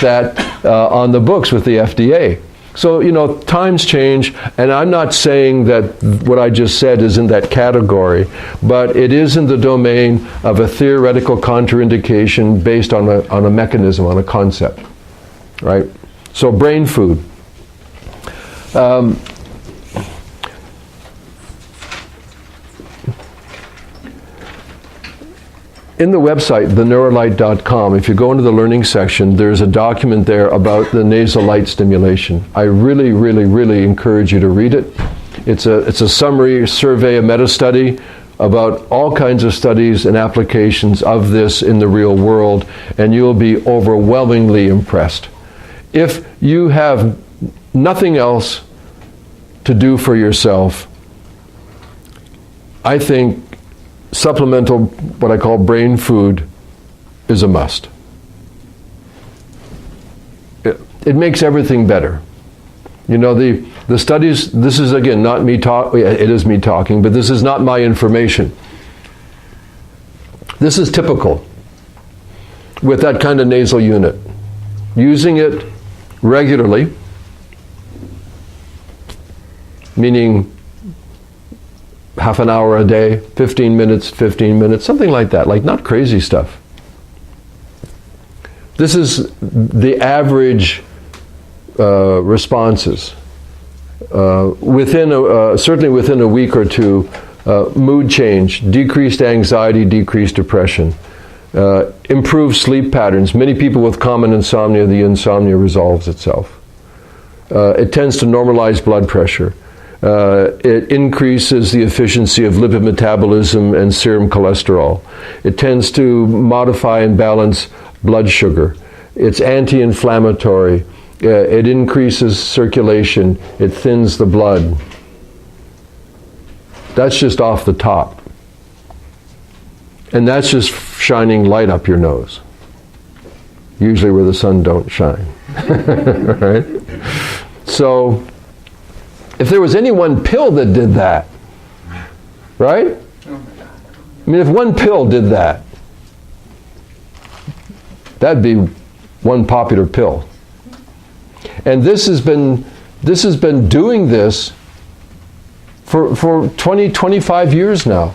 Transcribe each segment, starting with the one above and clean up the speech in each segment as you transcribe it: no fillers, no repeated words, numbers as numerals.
that on the books with the FDA. So, times change, and I'm not saying that what I just said is in that category, but it is in the domain of a theoretical contraindication based on a mechanism, on a concept, right? So, brain food. In the website, theneurolight.com, if you go into the learning section, there's a document there about the nasal light stimulation. I really, really, really encourage you to read it. It's a summary survey, a meta-study about all kinds of studies and applications of this in the real world, and you'll be overwhelmingly impressed. If you have nothing else to do for yourself, I think supplemental, what I call brain food, is a must. It makes everything better. The studies, this is again not me talking, it is me talking, but this is not my information. This is typical with that kind of nasal unit. Using it regularly, meaning half an hour a day, 15 minutes, something like that, like not crazy stuff. This is the average responses. Certainly within a week or two, mood change, decreased anxiety, decreased depression, improved sleep patterns. Many people with common insomnia, the insomnia resolves itself. It tends to normalize blood pressure. It increases the efficiency of lipid metabolism and serum cholesterol. It tends to modify and balance blood sugar. It's anti-inflammatory. It increases circulation. It thins the blood. That's just off the top. And that's just shining light up your nose. Usually where the sun don't shine. Right? So, if there was any one pill that did that, right? I mean, if one pill did that, that'd be one popular pill. And this has been doing this for 20, 25 years now.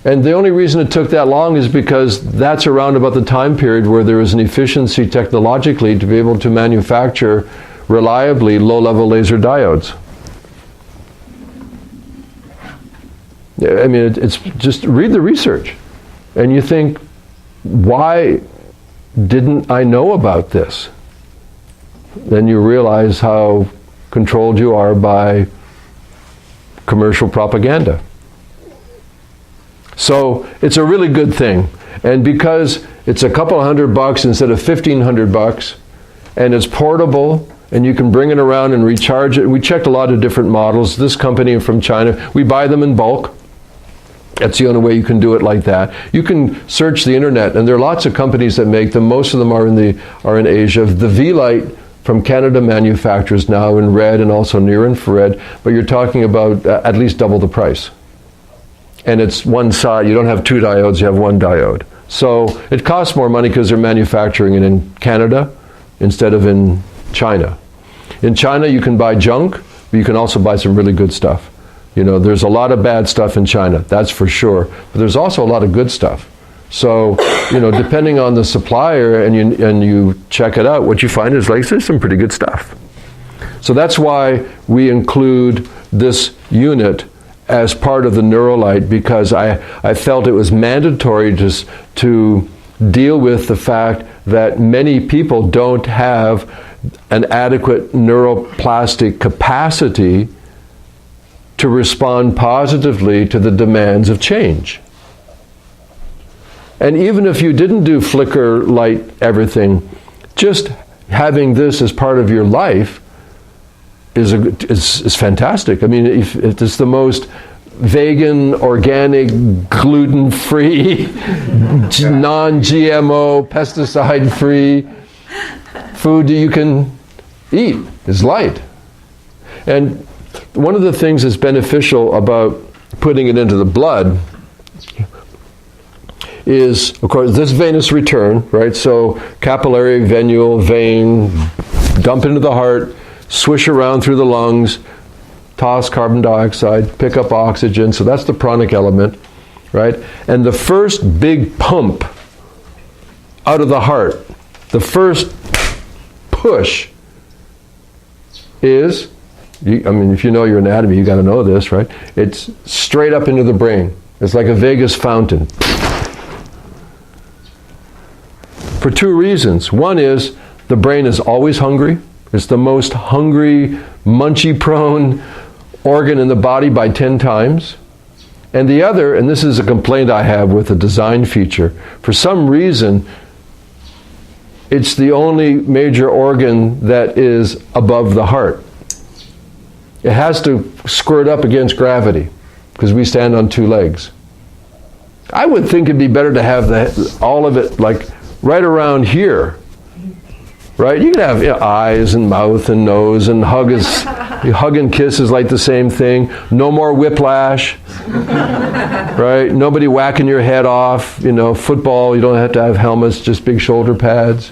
And the only reason it took that long is because that's around about the time period where there was an efficiency technologically to be able to manufacture reliably low-level laser diodes. I mean, it's just read the research, and you think, why didn't I know about this? Then you realize how controlled you are by commercial propaganda. So it's a really good thing, and because it's a couple $100 instead of $1,500, and it's portable, and you can bring it around and recharge it. We checked a lot of different models. This company from China, we buy them in bulk. That's the only way you can do it like that. You can search the internet, and there are lots of companies that make them. Most of them are in Asia. The V-Light from Canada manufacturers now in red and also near infrared, but you're talking about at least double the price. And it's one side. You don't have two diodes, you have one diode. So it costs more money because they're manufacturing it in Canada instead of in China. In China, you can buy junk, but you can also buy some really good stuff. There's a lot of bad stuff in China, that's for sure. But there's also a lot of good stuff. So, depending on the supplier and you check it out, what you find is there's some pretty good stuff. So that's why we include this unit as part of the Neurolight, because I felt it was mandatory to deal with the fact that many people don't have an adequate neuroplastic capacity to respond positively to the demands of change. And even if you didn't do flicker, light, everything, just having this as part of your life is fantastic. I mean, if it's the most vegan, organic, gluten-free, non-GMO, pesticide-free food you can eat is light. And one of the things that's beneficial about putting it into the blood is, of course, this venous return, right? So capillary, venule, vein, dump into the heart, swish around through the lungs, toss carbon dioxide, pick up oxygen. So that's the pranic element, right? And the first big pump out of the heart, the first push is, if you know your anatomy, you got to know this, right? It's straight up into the brain. It's like a Vegas fountain. For two reasons. One is the brain is always hungry. It's the most hungry, munchy-prone organ in the body by 10 times. And the other, and this is a complaint I have with the design feature, for some reason, it's the only major organ that is above the heart. It has to squirt up against gravity because we stand on two legs. I would think it'd be better to have all of it like right around here, right? You can have eyes and mouth and nose and hug and kiss is like the same thing. No more whiplash, right? Nobody whacking your head off. Football, you don't have to have helmets, just big shoulder pads.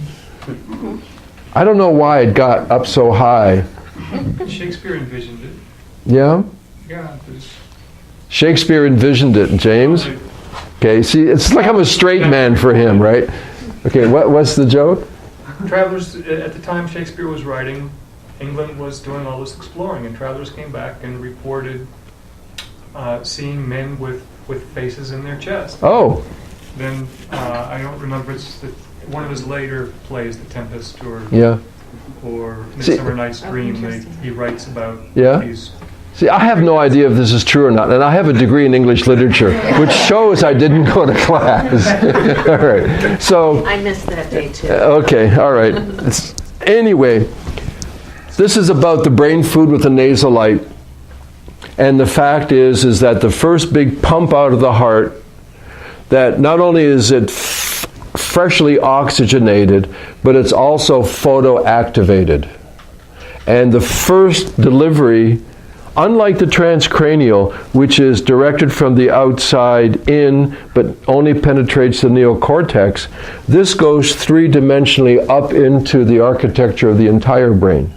I don't know why it got up so high. Shakespeare envisioned it. Yeah? Yeah. Shakespeare envisioned it, James. Okay, see, it's like I'm a straight man for him, right? Okay, what's the joke? Travelers, at the time Shakespeare was writing, England was doing all this exploring, and travelers came back and reported seeing men with faces in their chest. Oh. Then, I don't remember, it's one of his later plays, The Tempest, or Midsummer Night's Dream, he writes about these. See, I have no idea if this is true or not, and I have a degree in English literature, which shows I didn't go to class. All right, so... I missed that day, too. Okay, all right. Anyway, this is about the brain food with the nasal light, and the fact is that the first big pump out of the heart, that not only is it freshly oxygenated, but it's also photoactivated. And the first delivery, unlike the transcranial, which is directed from the outside in, but only penetrates the neocortex, this goes three-dimensionally up into the architecture of the entire brain.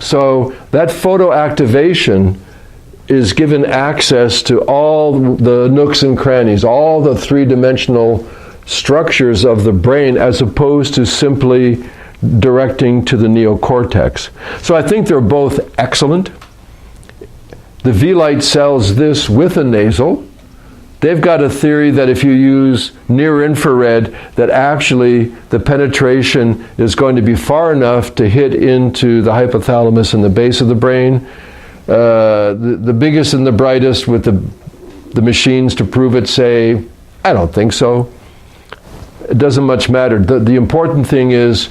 So that photoactivation is given access to all the nooks and crannies, all the three-dimensional structures of the brain, as opposed to simply directing to the neocortex. So I think they're both excellent. The V-Light sells this with a nasal. They've got a theory that if you use near-infrared, that actually the penetration is going to be far enough to hit into the hypothalamus and the base of the brain. The biggest and the brightest with the machines to prove it say, I don't think so. It doesn't much matter. The important thing is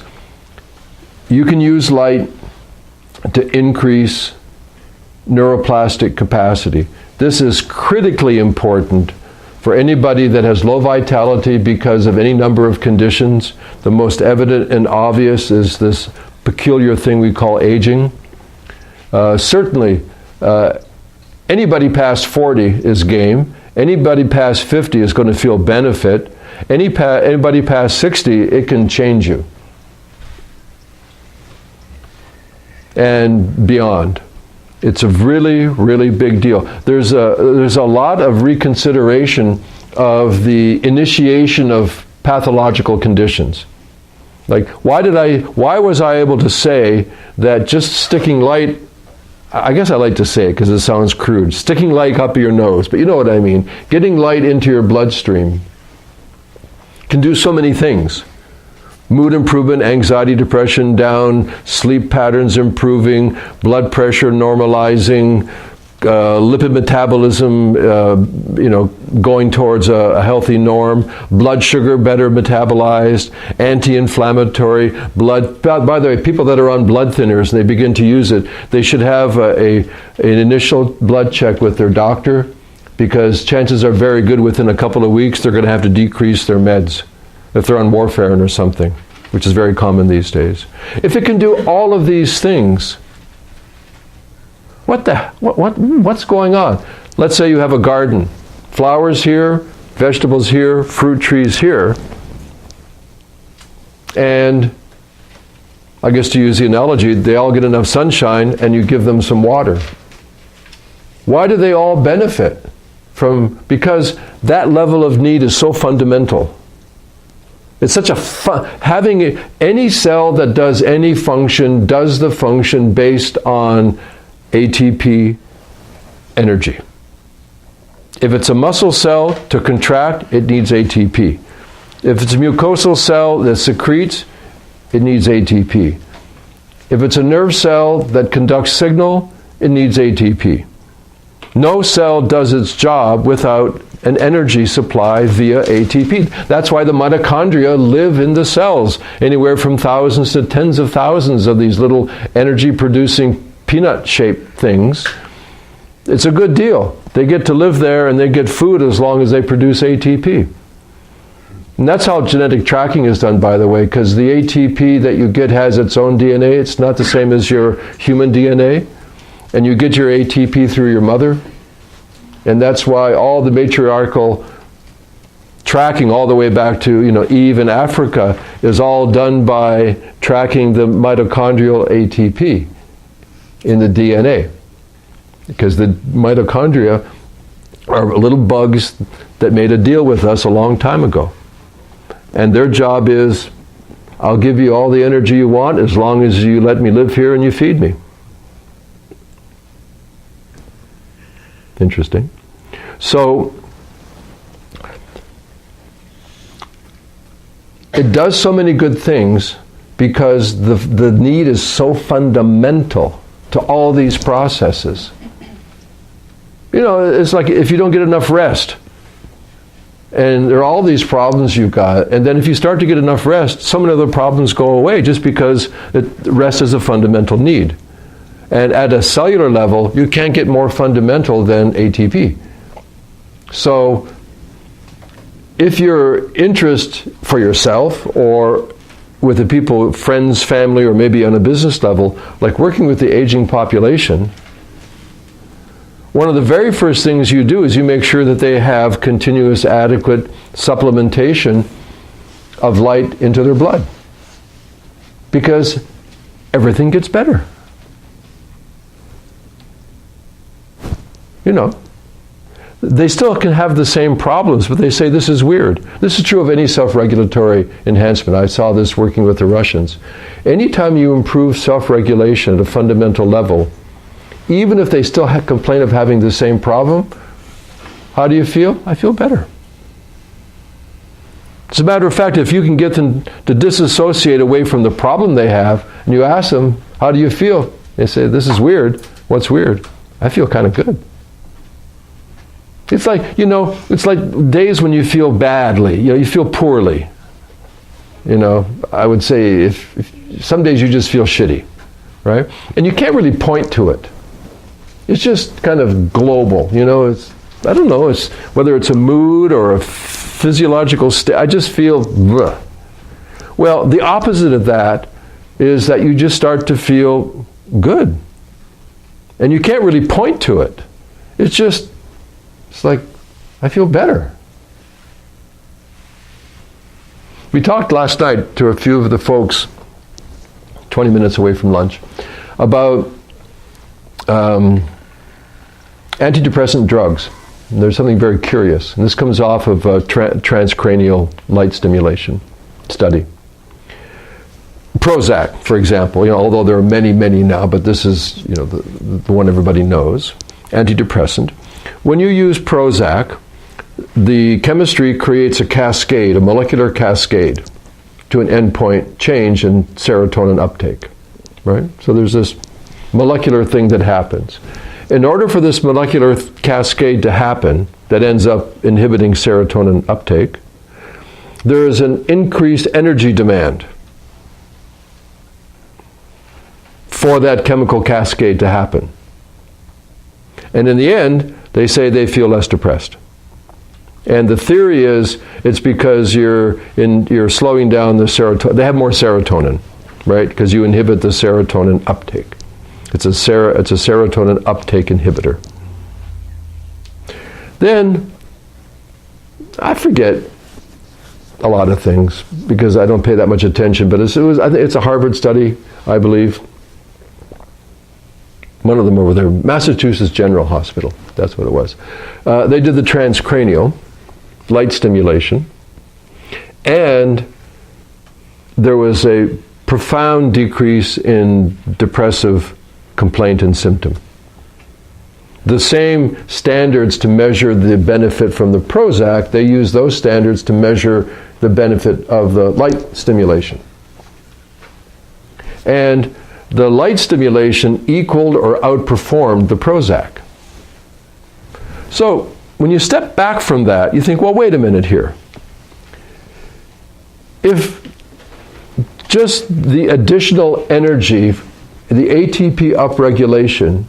you can use light to increase neuroplastic capacity. This is critically important for anybody that has low vitality because of any number of conditions. The most evident and obvious is this peculiar thing we call aging. Certainly, anybody past 40 is game. Anybody past 50 is going to feel benefit. Anybody past 60, it can change you. And beyond. It's a really, really big deal. There's a lot of reconsideration of the initiation of pathological conditions. Like, why was I able to say that just sticking light, I guess I like to say it because it sounds crude, sticking light up your nose, but you know what I mean, getting light into your bloodstream can do so many things. Mood improvement, anxiety, depression down, sleep patterns improving, blood pressure normalizing, lipid metabolism, going towards a healthy norm, blood sugar better metabolized, anti-inflammatory, blood. By the way, people that are on blood thinners and they begin to use it, they should have an initial blood check with their doctor, because chances are very good within a couple of weeks they're going to have to decrease their meds if they're on warfarin or something, which is very common these days. If it can do all of these things, what's going on? Let's say you have a garden. Flowers here, vegetables here, fruit trees here. And I guess to use the analogy, they all get enough sunshine and you give them some water. Why do they all benefit from? Because that level of need is so fundamental. It's such a having any cell that does any function does the function based on ATP energy. If it's a muscle cell to contract, it needs ATP. If it's a mucosal cell that secretes, it needs ATP. If it's a nerve cell that conducts signal, it needs ATP. No cell does its job without an energy supply via ATP. That's why the mitochondria live in the cells, anywhere from thousands to tens of thousands of these little energy-producing peanut-shaped things. It's a good deal. They get to live there and they get food as long as they produce ATP. And that's how genetic tracking is done, by the way, because the ATP that you get has its own DNA. It's not the same as your human DNA. And you get your ATP through your mother. And that's why all the matriarchal tracking all the way back to Eve in Africa is all done by tracking the mitochondrial ATP in the DNA. Because the mitochondria are little bugs that made a deal with us a long time ago. And their job is, I'll give you all the energy you want as long as you let me live here and you feed me. Interesting. So, it does so many good things because the need is so fundamental to all these processes. It's like if you don't get enough rest, and there are all these problems you've got, and then if you start to get enough rest, so many other problems go away just because rest is a fundamental need. And at a cellular level, you can't get more fundamental than ATP. So, if your interest for yourself or with the people, friends, family, or maybe on a business level, like working with the aging population, one of the very first things you do is you make sure that they have continuous, adequate supplementation of light into their blood. Because everything gets better. They still can have the same problems, but they say this is weird. This is true of any self-regulatory enhancement. I saw this working with the Russians. Anytime you improve self-regulation at a fundamental level, even if they still complain of having the same problem, how do you feel? I feel better. As a matter of fact, if you can get them to disassociate away from the problem they have, and you ask them, how do you feel? They say, this is weird. What's weird? I feel kind of good. It's like, it's like days when you feel badly, you feel poorly. I would say if some days you just feel shitty, right? And you can't really point to it. It's just kind of global, I don't know, it's whether it's a mood or a physiological state. I just feel, bleh. Well, the opposite of that is that you just start to feel good. And you can't really point to it. It's like, I feel better. We talked last night to a few of the folks, 20 minutes away from lunch, about antidepressant drugs. And there's something very curious. And this comes off of a transcranial light stimulation study. Prozac, for example, although there are many, many now, but this is, the one everybody knows, antidepressant. When you use Prozac, the chemistry creates a cascade, a molecular cascade, to an endpoint change in serotonin uptake, right? So there's this molecular thing that happens. In order for this molecular cascade to happen, that ends up inhibiting serotonin uptake, there is an increased energy demand for that chemical cascade to happen. And in the end, they say they feel less depressed. And the theory is it's because you're slowing down the serotonin. They have more serotonin, right? Because you inhibit the serotonin uptake. It's a serotonin uptake inhibitor. Then I forget a lot of things because I don't pay that much attention, but I think it's a Harvard study, I believe. One of them over there, Massachusetts General Hospital, that's what it was. They did the transcranial light stimulation, and there was a profound decrease in depressive complaint and symptom. The same standards to measure the benefit from the Prozac, they use those standards to measure the benefit of the light stimulation. And the light stimulation equaled or outperformed the Prozac. So when you step back from that, you think, well, wait a minute here. If just the additional energy, the ATP upregulation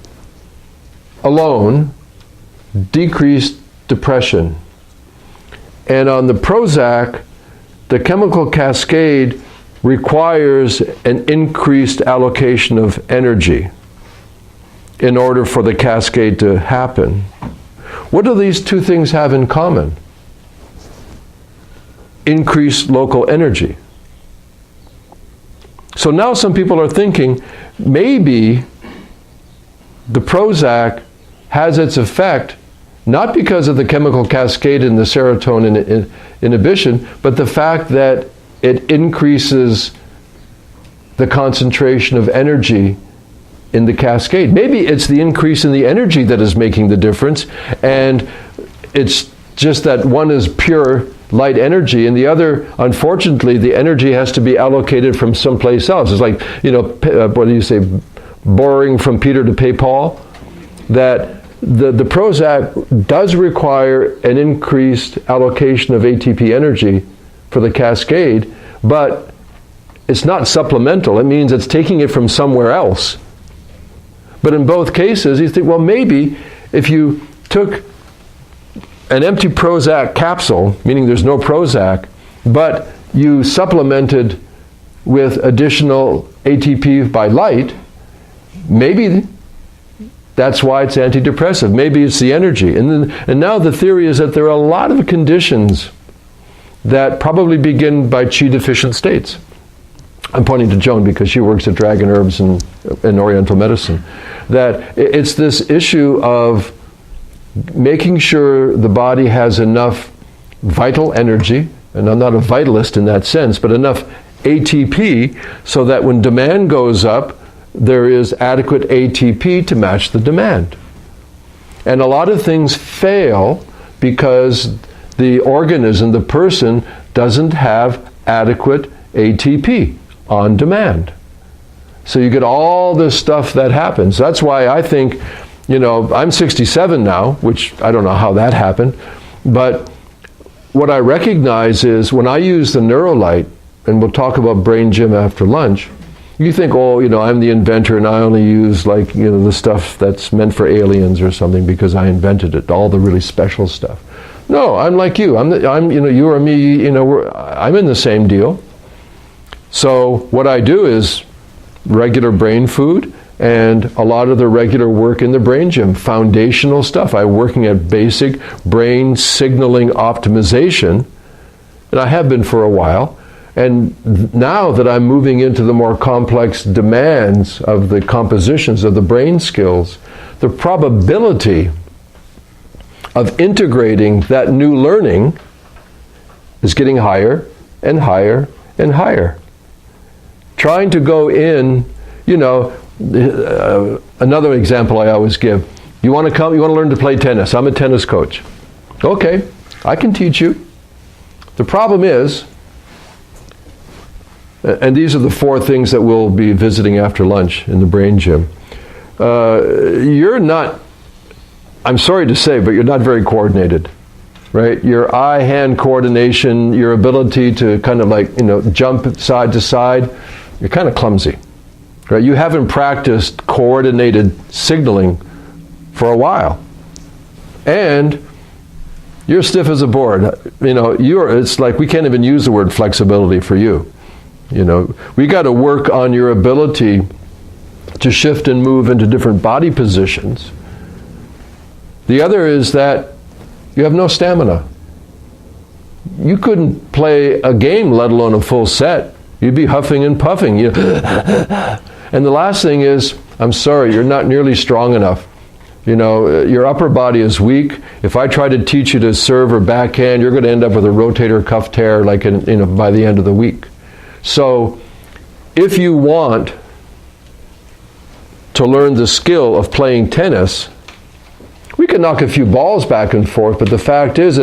alone decreased depression, and on the Prozac, the chemical cascade requires an increased allocation of energy in order for the cascade to happen. What do these two things have in common? Increased local energy. So now some people are thinking maybe the Prozac has its effect not because of the chemical cascade in the serotonin inhibition, but the fact that it increases the concentration of energy in the cascade. Maybe it's the increase in the energy that is making the difference, and it's just that one is pure light energy, and the other, unfortunately, the energy has to be allocated from someplace else. It's like, what do you say, borrowing from Peter to pay Paul? That the Prozac does require an increased allocation of ATP energy for the cascade, but it's not supplemental. It means it's taking it from somewhere else. But in both cases, you think, well, maybe if you took an empty Prozac capsule, meaning there's no Prozac, but you supplemented with additional ATP by light, maybe that's why it's antidepressive. Maybe it's the energy. And now the theory is that there are a lot of conditions that probably begin by qi deficient states. I'm pointing to Joan because she works at Dragon Herbs and Oriental Medicine. That it's this issue of making sure the body has enough vital energy, and I'm not a vitalist in that sense, but enough ATP so that when demand goes up, there is adequate ATP to match the demand. And a lot of things fail because the organism, the person, doesn't have adequate ATP on demand. So you get all this stuff that happens. That's why I think, I'm 67 now, which I don't know how that happened, but what I recognize is when I use the Neurolite, and we'll talk about Brain Gym after lunch, you think, I'm the inventor and I only use the stuff that's meant for aliens or something because I invented it, all the really special stuff. No, I'm like you. You or me, I'm in the same deal. So what I do is regular brain food and a lot of the regular work in the Brain Gym, foundational stuff. I'm working at basic brain signaling optimization, and I have been for a while. And now that I'm moving into the more complex demands of the compositions of the brain skills, the probability of integrating that new learning is getting higher and higher and higher. Trying to go in, another example I always give, you want to learn to play tennis. I'm a tennis coach. Okay, I can teach you. The problem is, and these are the 4 things that we'll be visiting after lunch in the Brain Gym. You're not, I'm sorry to say, but you're not very coordinated, right? Your eye-hand coordination, your ability to kind of jump side to side, you're kind of clumsy, right? You haven't practiced coordinated signaling for a while. And you're stiff as a board. It's like we can't even use the word flexibility for you. We got to work on your ability to shift and move into different body positions. The other is that you have no stamina. you couldn't play a game, let alone a full set. You'd be huffing and puffing. And the last thing is, I'm sorry, you're not nearly strong enough. You know, your upper body is weak. If I try to teach you to serve or backhand, you're going to end up with a rotator cuff tear by the end of the week. So if you want to learn the skill of playing tennis, we can knock a few balls back and forth, but the fact is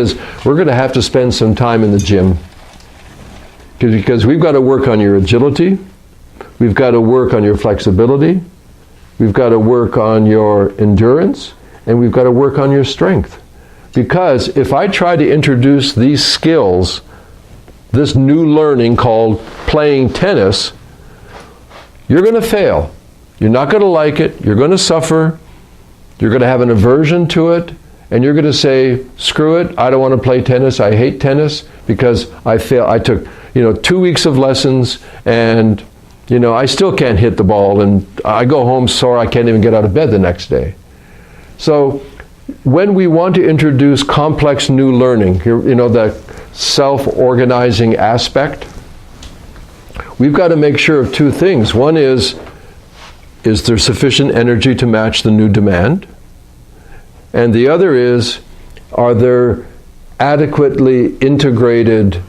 we're going to have to spend some time in the gym. Because we've got to work on your agility, we've got to work on your flexibility, we've got to work on your endurance, and we've got to work on your strength. Because if I try to introduce these skills, this new learning called playing tennis, you're going to fail. You're not going to like it, you're going to suffer, you're going to have an aversion to it, and you're going to say, screw it, I don't want to play tennis, I hate tennis, because I failed. I took 2 weeks of lessons, and I still can't hit the ball, and I go home sore, I can't even get out of bed the next day. So when we want to introduce complex new learning, the self-organizing aspect, we've got to make sure of two things. One is there sufficient energy to match the new demand? And the other is, are there adequately integrated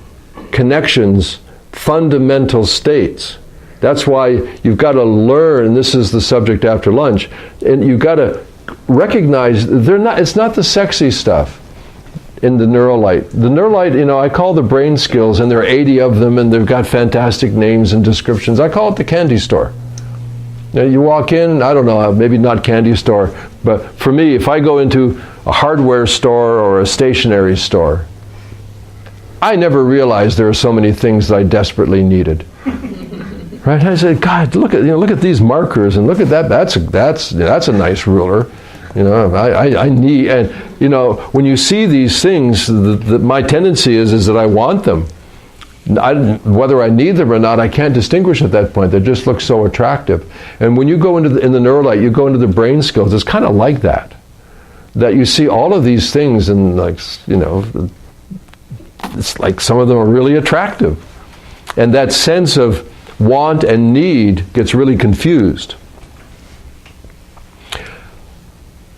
connections, fundamental states? That's why you've got to learn, and this is the subject after lunch, and you've got to recognize it's not the sexy stuff in the Neurolite. The Neurolite, I call the brain skills, and there are 80 of them, and they've got fantastic names and descriptions. I call it the candy store. Now, you walk in, I don't know, maybe not candy store, but for me, if I go into a hardware store or a stationery store, I never realized there are so many things that I desperately needed. Right? I said, God, look at these markers, and look at that. That's a nice ruler. I need, and when you see these things, my tendency is that I want them. Whether I need them or not, I can't distinguish at that point. They just look so attractive. And when you go in the Neurolite, you go into the brain skills. It's kind of like that. That you see all of these things, and it's like some of them are really attractive. And that sense of want and need gets really confused.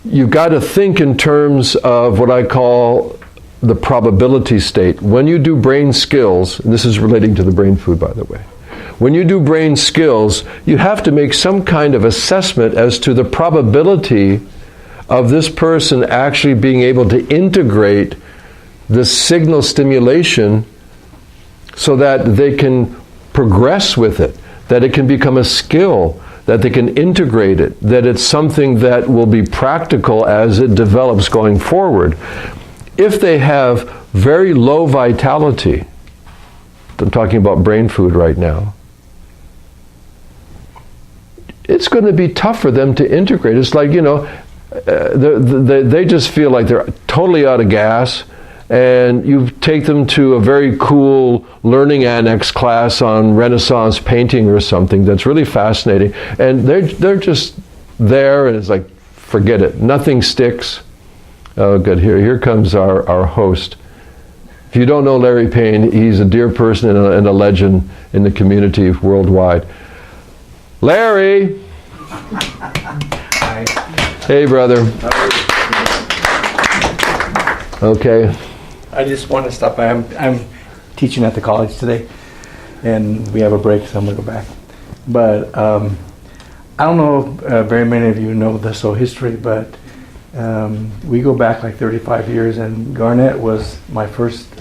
You've got to think in terms of what I call the probability state. When you do brain skills, and this is relating to the brain food, by the way, when you do brain skills, you have to make some kind of assessment as to the probability of this person actually being able to integrate the signal stimulation so that they can progress with it, that it can become a skill, that they can integrate it, that it's something that will be practical as it develops going forward. If they have very low vitality, I'm talking about brain food right now, it's going to be tough for them to integrate. It's like, they just feel like they're totally out of gas, and you take them to a very cool learning annex class on Renaissance painting or something that's really fascinating, and they're just there, and it's like, forget it, nothing sticks. Oh, good. Here comes our host. If you don't know Larry Payne, he's a dear person and a legend in the community worldwide. Larry! Hi. Hey, brother. Okay. I just want to stop by. I'm teaching at the college today, and we have a break, so I'm going to go back. But I don't know if very many of you know this whole history, but we go back like 35 years, and Garnett was my first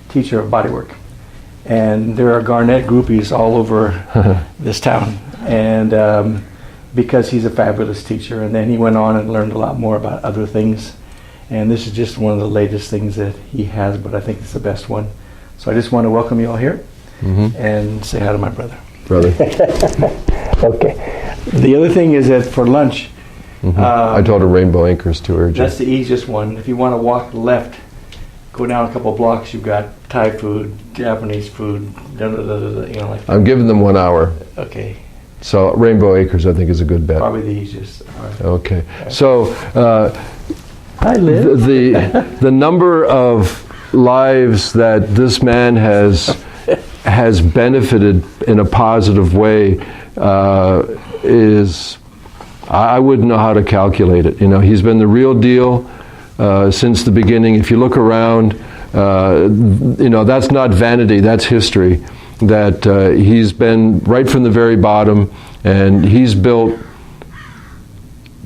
teacher of bodywork. And there are Garnett groupies all over this town, and because he's a fabulous teacher. And then he went on and learned a lot more about other things. And this is just one of the latest things that he has, but I think it's the best one. So I just want to welcome you all here and say hi to my brother. Okay. The other thing is that for lunch, I told her Rainbow Anchors to her. That's the easiest one. If you want to walk left, go down a couple blocks, you've got Thai food, Japanese food, like. I'm giving them 1 hour. Okay. So Rainbow Acres, I think, is a good bet. Probably the easiest. All right. Okay. So Hi, Liz. the number of lives that this man has benefited in a positive way is, I wouldn't know how to calculate it. You know, he's been the real deal since the beginning. If you look around, you know, that's not vanity, that's history. That he's been right from the very bottom, and he's built,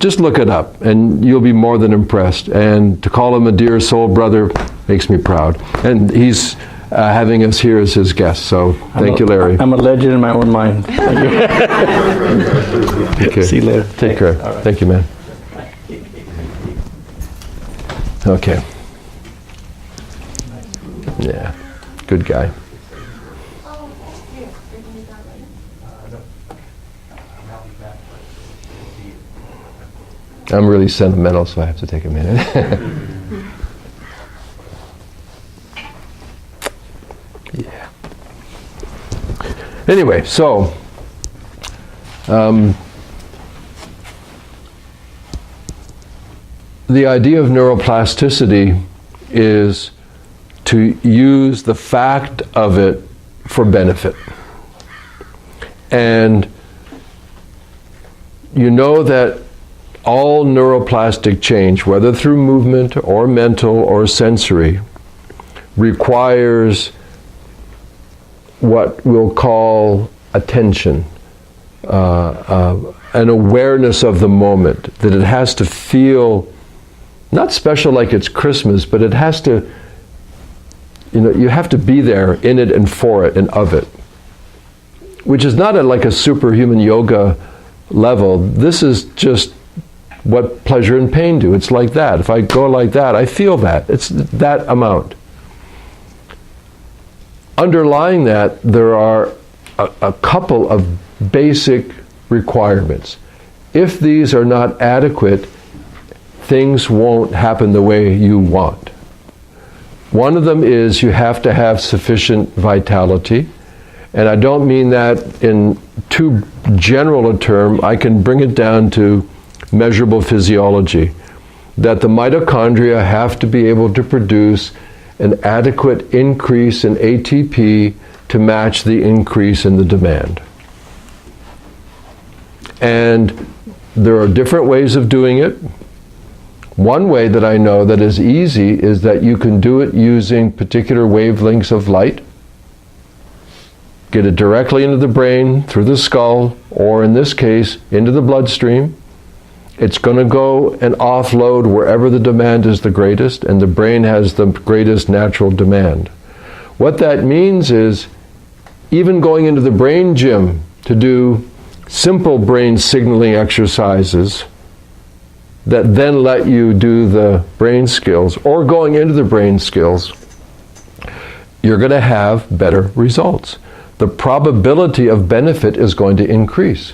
just look it up and you'll be more than impressed. And to call him a dear soul brother makes me proud. And he's having us here as his guest, so thank you, Larry. I'm a legend in my own mind. Thank you. Okay. See you later. Take care. All right. Thank you, man. Okay. Yeah, good guy. I'm really sentimental, so I have to take a minute. Yeah. Anyway, so the idea of neuroplasticity is to use the fact of it for benefit. And you know that all neuroplastic change, whether through movement or mental or sensory, requires what we'll call attention, an awareness of the moment, that it has to feel not special like it's Christmas, but it has to, you know, you have to be there in it and for it and of it, which is not like a superhuman yoga level. This is just what pleasure and pain do. It's like that. If I go like that, I feel that. It's that amount. Underlying that, there are a couple of basic requirements. If these are not adequate, things won't happen the way you want. One of them is you have to have sufficient vitality. And I don't mean that in too general a term. I can bring it down to measurable physiology, that the mitochondria have to be able to produce an adequate increase in ATP to match the increase in the demand. And there are different ways of doing it. One way that I know that is easy is that you can do it using particular wavelengths of light. Get it directly into the brain, through the skull, or in this case, into the bloodstream. It's going to go and offload wherever the demand is the greatest, and the brain has the greatest natural demand. What that means is, even going into the brain gym to do simple brain signaling exercises that then let you do the brain skills, or going into the brain skills, you're going to have better results. The probability of benefit is going to increase.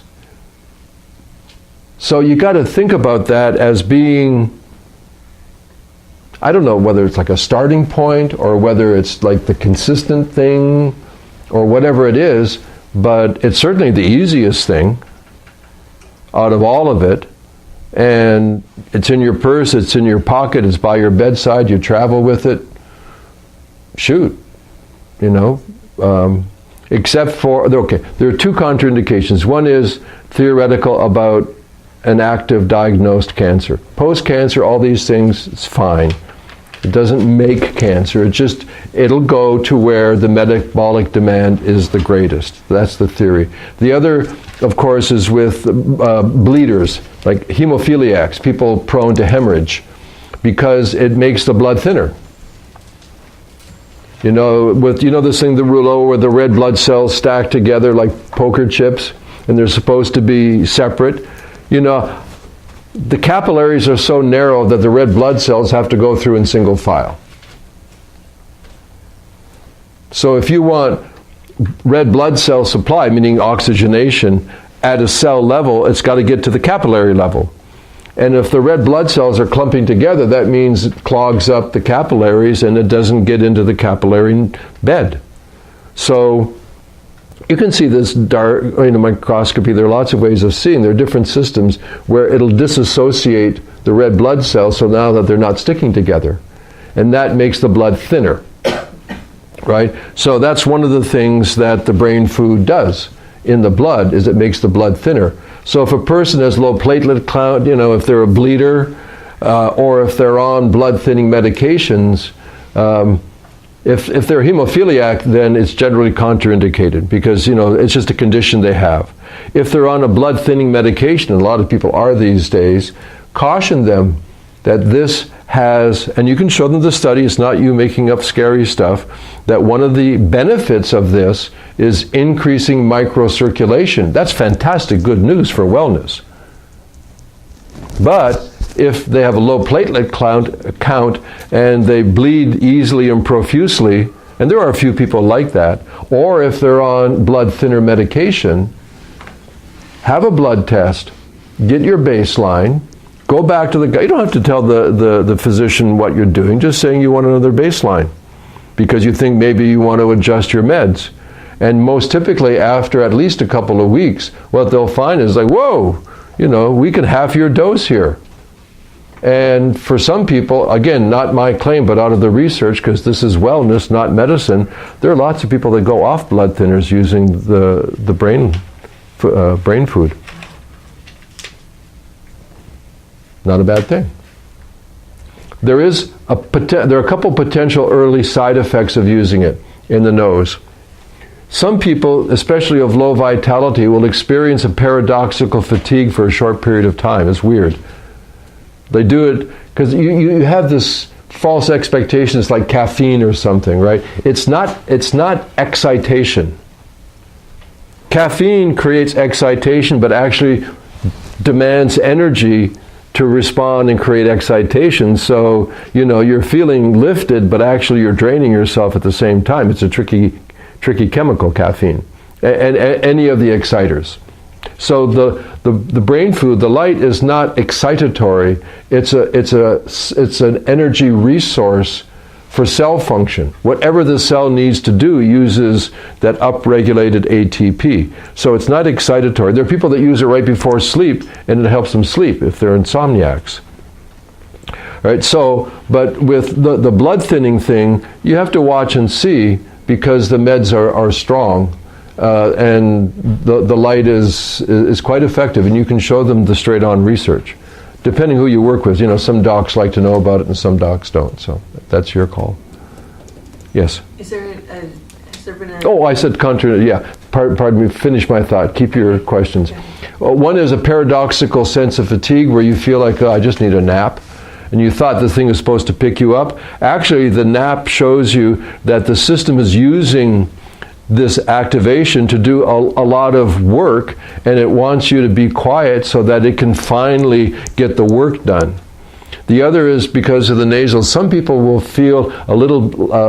So you got to think about that as being, I don't know whether it's like a starting point or whether it's like the consistent thing or whatever it is, but it's certainly the easiest thing out of all of it. And it's in your purse, it's in your pocket, it's by your bedside, you travel with it. Shoot, you know. Except for, okay, there are two contraindications. One is theoretical about an active diagnosed cancer. Post-cancer, all these things, it's fine. It doesn't make cancer. It'll go to where the metabolic demand is the greatest. That's the theory. The other, of course, is with bleeders, like hemophiliacs, people prone to hemorrhage, because it makes the blood thinner. You know, this thing, the rouleau, where the red blood cells stack together like poker chips, and they're supposed to be separate. You know, the capillaries are so narrow that the red blood cells have to go through in single file. So if you want red blood cell supply, meaning oxygenation, at a cell level, it's got to get to the capillary level. And if the red blood cells are clumping together, that means it clogs up the capillaries and it doesn't get into the capillary bed. So you can see this microscopy. There are lots of ways of seeing. There are different systems where it'll disassociate the red blood cells, so now that they're not sticking together. and that makes the blood thinner. Right? So that's one of the things that the brain food does in the blood, is it makes the blood thinner. So if a person has low platelet count, if they're a bleeder, or if they're on blood thinning medications, if they're hemophiliac, then it's generally contraindicated because, it's just a condition they have. If they're on a blood thinning medication, and a lot of people are these days, caution them that this has, and you can show them the study, it's not you making up scary stuff, that one of the benefits of this is increasing microcirculation. That's fantastic good news for wellness. But if they have a low platelet count and they bleed easily and profusely, and there are a few people like that, or if they're on blood thinner medication, have a blood test, get your baseline, go back to the guy. You don't have to tell the physician what you're doing, just saying you want another baseline because you think maybe you want to adjust your meds. And most typically after at least a couple of weeks, what they'll find is like, whoa, we can half your dose here. And for some people, again, not my claim, but out of the research, because this is wellness, not medicine, there are lots of people that go off blood thinners using the brain food. Not a bad thing. There are a couple potential early side effects of using it in the nose. Some people, especially of low vitality, will experience a paradoxical fatigue for a short period of time. It's weird. They do it because you have this false expectation it's like caffeine or something, right? It's not excitation. Caffeine creates excitation, but actually demands energy to respond and create excitation. So, you're feeling lifted, but actually you're draining yourself at the same time. It's a tricky chemical, caffeine, and any of the exciters. So the brain food, the light, is not excitatory. It's an energy resource for cell function. Whatever the cell needs to do uses that upregulated ATP. So it's not excitatory. There are people that use it right before sleep, and it helps them sleep if they're insomniacs. Right? So, but with the blood thinning thing, you have to watch and see because the meds are strong. And the light is quite effective, and you can show them the straight-on research. Depending who you work with, some docs like to know about it and some docs don't, so that's your call. Yes? Has there been a... Oh, I said yeah. Pardon me, finish my thought. Keep your questions. Okay. One is a paradoxical sense of fatigue where you feel like, I just need a nap. And you thought the thing was supposed to pick you up. Actually, the nap shows you that the system is using this activation to do a lot of work, and it wants you to be quiet so that it can finally get the work done. The other is because of the nasal. Some people will feel a little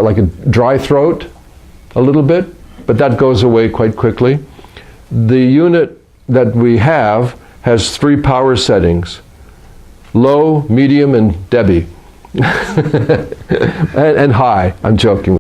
like a dry throat, a little bit, but that goes away quite quickly. The unit that we have has 3 power settings: low, medium, and Debbie. and high. I'm joking.